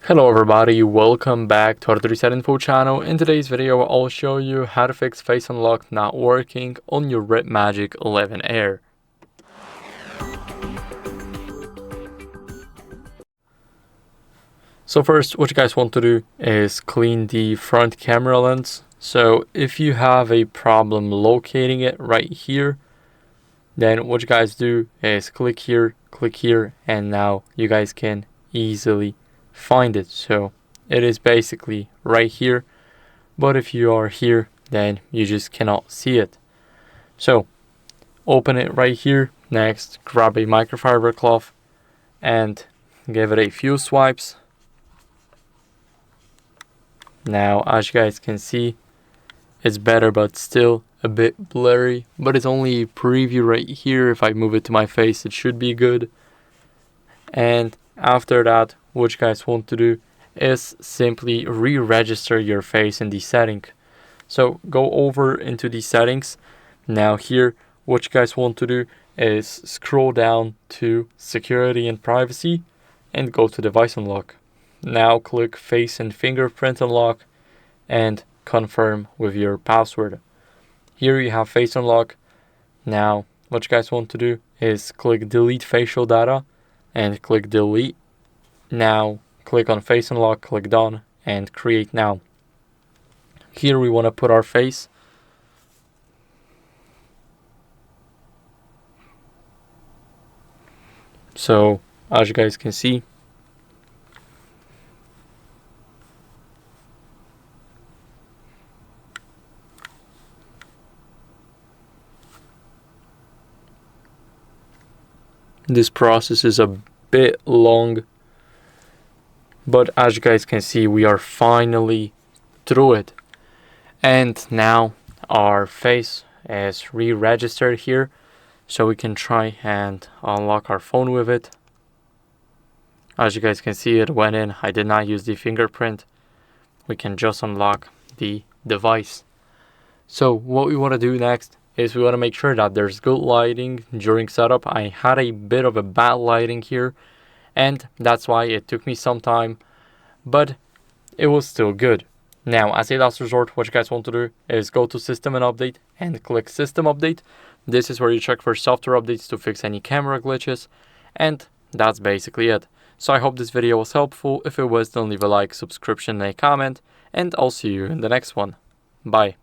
Hello everybody, welcome back to HardReset.Info channel. In today's video, I'll show you how to fix face unlock not working on your RedMagic 11 Air. So first, what you guys want to do is clean the front camera lens. So if you have a problem locating it right here, then what you guys do is click here, and now you guys can easily find it. So it is basically right here, but if you are here, then you just cannot see it. So open it right here. Next, grab a microfiber cloth and give it a few swipes. Now, as you guys can see, it's better, but still a bit blurry, but it's only a preview right here. If I move it to my face, it should be good. And after that, what you guys want to do is simply re-register your face in the setting. So go over into the settings. Now here, what you guys want to do is scroll down to security and privacy and go to device unlock. Now click face and fingerprint unlock and confirm with your password. Here you have face unlock. Now what you guys want to do is click delete facial data and click delete. Now click on face unlock, click done, and create now. Here we want to put our face. So as you guys can see, this process is a bit long, but as you guys can see, we are finally through it. And now our face is re-registered here, so we can try and unlock our phone with it. As you guys can see, it went in. I did not use the fingerprint. We can just unlock the device. So what we want to do next is we want to make sure that there's good lighting during setup. I had a bit of a bad lighting here, and that's why it took me some time, but it was still good. Now, as a last resort, what you guys want to do is go to System and Update and click System Update. This is where you check for software updates to fix any camera glitches, and that's basically it. So I hope this video was helpful. If it was, then leave a like, subscription, and a comment, and I'll see you in the next one. Bye.